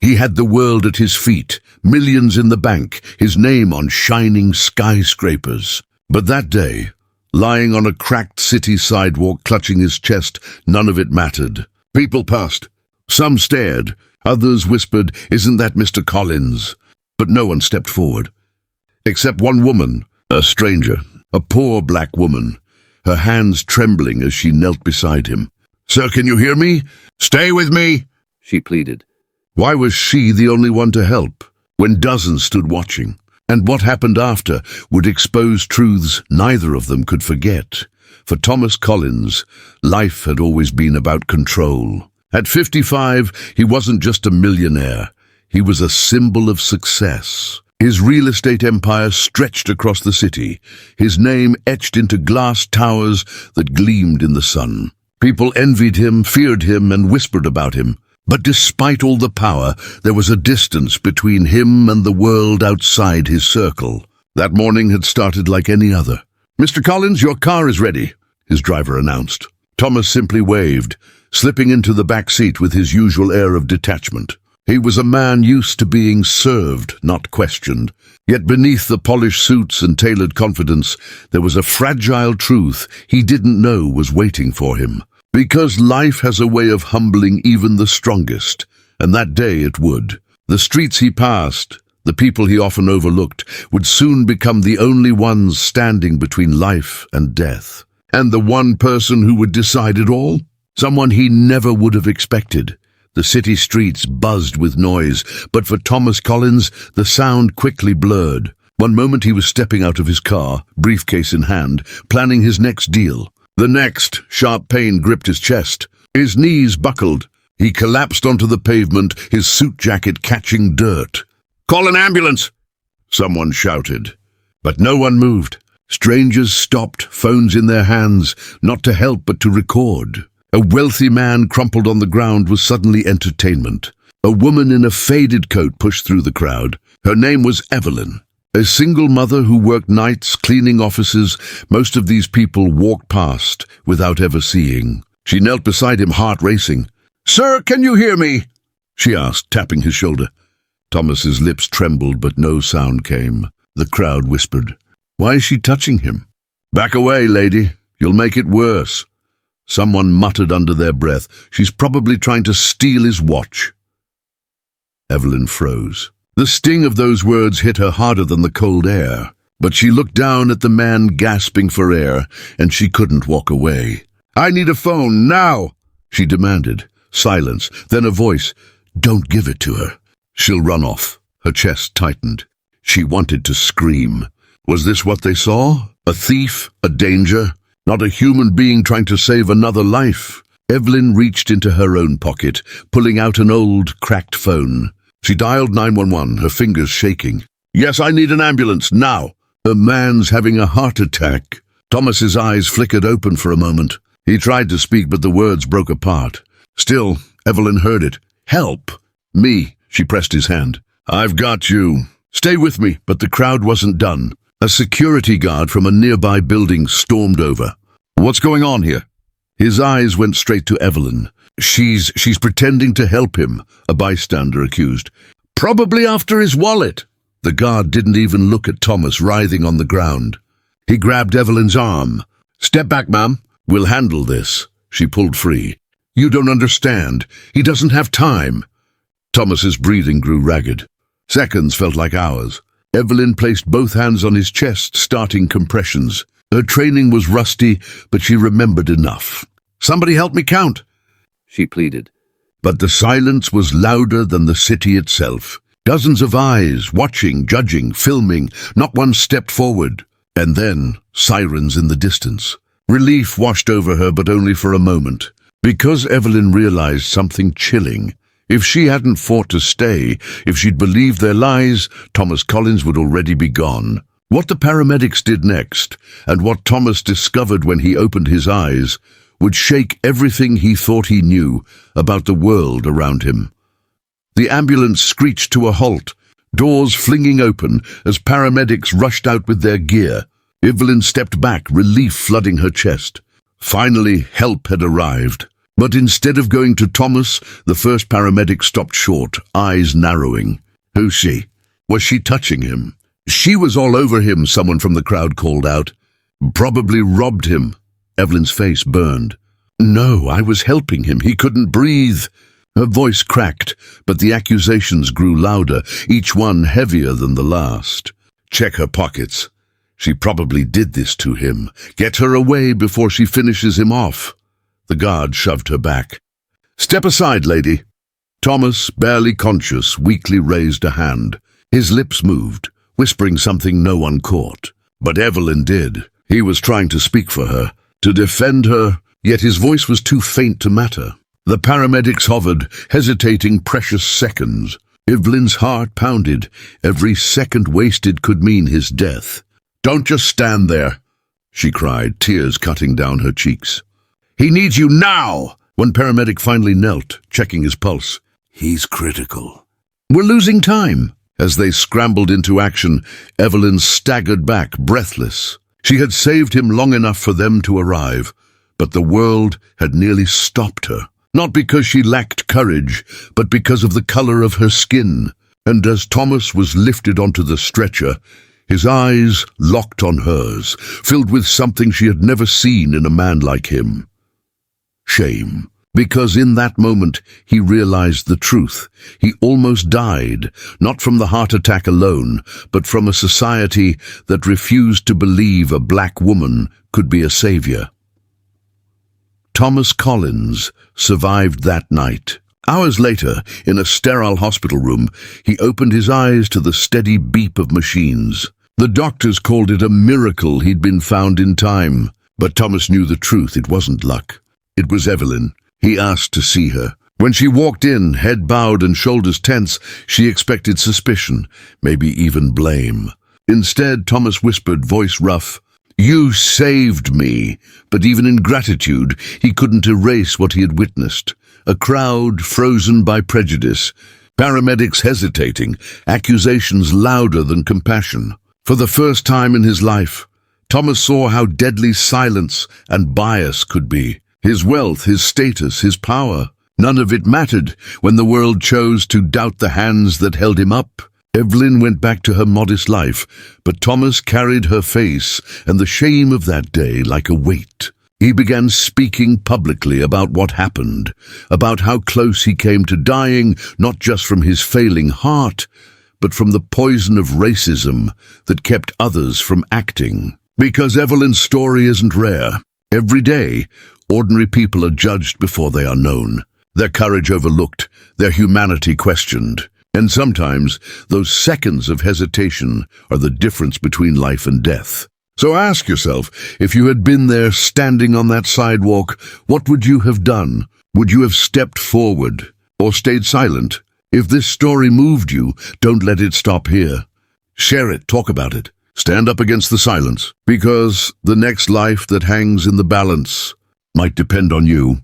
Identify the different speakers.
Speaker 1: He had the world at his feet, millions in the bank, his name on shining skyscrapers. But that day, lying on a cracked city sidewalk, clutching his chest, none of it mattered. People passed. Some stared. Others whispered, "Isn't that Mr. Collins?" But no one stepped forward. Except one woman, a stranger, a poor black woman, her hands trembling as she knelt beside him. "Sir, can you hear me? Stay with me," she pleaded. Why was she the only one to help, when dozens stood watching? And what happened after would expose truths neither of them could forget. For Thomas Collins, life had always been about control. At 55, he wasn't just a millionaire. He was a symbol of success. His real estate empire stretched across the city, his name etched into glass towers that gleamed in the sun. People envied him, feared him, and whispered about him. But despite all the power, there was a distance between him and the world outside his circle. That morning had started like any other. "Mr. Collins, your car is ready," his driver announced. Thomas simply waved, slipping into the back seat with his usual air of detachment. He was a man used to being served, not questioned. Yet beneath the polished suits and tailored confidence, there was a fragile truth he didn't know was waiting for him. Because life has a way of humbling even the strongest, and that day it would. The streets he passed, the people he often overlooked, would soon become the only ones standing between life and death. And the one person who would decide it all? Someone he never would have expected. The city streets buzzed with noise, but for Thomas Collins, the sound quickly blurred. One moment he was stepping out of his car, briefcase in hand, planning his next deal. The next, sharp pain gripped his chest. His knees buckled. He collapsed onto the pavement, his suit jacket catching dirt. "Call an ambulance!" someone shouted. But no one moved. Strangers stopped, phones in their hands, not to help but to record. A wealthy man crumpled on the ground was suddenly entertainment. A woman in a faded coat pushed through the crowd. Her name was Evelyn. A single mother who worked nights, cleaning offices. Most of these people walked past without ever seeing. She knelt beside him, heart racing. "Sir, can you hear me?" she asked, tapping his shoulder. Thomas's lips trembled, but no sound came. The crowd whispered, "Why is she touching him?" "Back away, lady. You'll make it worse." Someone muttered under their breath, "She's probably trying to steal his watch." Evelyn froze. The sting of those words hit her harder than the cold air. But she looked down at the man gasping for air, and she couldn't walk away. "I need a phone, now!" she demanded. Silence, then a voice. "Don't give it to her. She'll run off." Her chest tightened. She wanted to scream. Was this what they saw? A thief? A danger? Not a human being trying to save another life? Evelyn reached into her own pocket, pulling out an old, cracked phone. She dialed 911, her fingers shaking. "Yes, I need an ambulance, now." "A man's having a heart attack." Thomas's eyes flickered open for a moment. He tried to speak, but the words broke apart. Still, Evelyn heard it. "Help!" "Me," she pressed his hand. "I've got you. Stay with me." But the crowd wasn't done. A security guard from a nearby building stormed over. "What's going on here?" His eyes went straight to Evelyn. She's pretending to help him," a bystander accused. "Probably after his wallet." The guard didn't even look at Thomas writhing on the ground. He grabbed Evelyn's arm. "Step back, ma'am. We'll handle this." She pulled free. "You don't understand. He doesn't have time." Thomas's breathing grew ragged. Seconds felt like hours. Evelyn placed both hands on his chest, starting compressions. Her training was rusty, but she remembered enough. "Somebody help me count," she pleaded. But the silence was louder than the city itself. Dozens of eyes, watching, judging, filming. Not one stepped forward. And then, sirens in the distance. Relief washed over her, but only for a moment. Because Evelyn realized something chilling. If she hadn't fought to stay, if she'd believed their lies, Thomas Collins would already be gone. What the paramedics did next, and what Thomas discovered when he opened his eyes, would shake everything he thought he knew about the world around him. The ambulance screeched to a halt, doors flinging open as paramedics rushed out with their gear. Evelyn stepped back, relief flooding her chest. Finally, help had arrived. But instead of going to Thomas, the first paramedic stopped short, eyes narrowing. Who's she? Was she touching him? She was all over him, someone from the crowd called out. Probably robbed him. Evelyn's face burned. No, I was helping him. He couldn't breathe. Her voice cracked, but the accusations grew louder, each one heavier than the last. Check her pockets. She probably did this to him. Get her away before she finishes him off. The guard shoved her back. Step aside, lady. Thomas, barely conscious, weakly raised a hand. His lips moved, whispering something no one caught. But Evelyn did. He was trying to speak for her, to defend her, yet his voice was too faint to matter. The paramedics hovered, hesitating precious seconds. Evelyn's heart pounded. Every second wasted could mean his death. Don't just stand there, she cried, tears cutting down her cheeks. He needs you now! One paramedic finally knelt, checking his pulse. He's critical. We're losing time. As they scrambled into action, Evelyn staggered back, breathless. She had saved him long enough for them to arrive, but the world had nearly stopped her. Not because she lacked courage, but because of the color of her skin. And as Thomas was lifted onto the stretcher, his eyes locked on hers, filled with something she had never seen in a man like him. Shame. Because in that moment he realized the truth. He almost died, not from the heart attack alone, but from a society that refused to believe a black woman could be a savior. Thomas Collins survived that night. Hours later, in a sterile hospital room, he opened his eyes to the steady beep of machines. The doctors called it a miracle he'd been found in time. But Thomas knew the truth. It wasn't luck. It was Evelyn. He asked to see her. When she walked in, head bowed and shoulders tense, she expected suspicion, maybe even blame. Instead, Thomas whispered, voice rough, "You saved me." But even in gratitude, he couldn't erase what he had witnessed. A crowd frozen by prejudice, paramedics hesitating, accusations louder than compassion. For the first time in his life, Thomas saw how deadly silence and bias could be. His wealth, his status, his power, none of it mattered when the world chose to doubt the hands that held him up. Evelyn went back to her modest life, but Thomas carried her face and the shame of that day like a weight. He began speaking publicly about what happened, about how close he came to dying, not just from his failing heart, but from the poison of racism that kept others from acting. Because Evelyn's story isn't rare. Every day, ordinary people are judged before they are known, their courage overlooked, their humanity questioned. And sometimes, those seconds of hesitation are the difference between life and death. So ask yourself, if you had been there standing on that sidewalk, what would you have done? Would you have stepped forward or stayed silent? If this story moved you, don't let it stop here. Share it, talk about it. Stand up against the silence, because the next life that hangs in the balance might depend on you.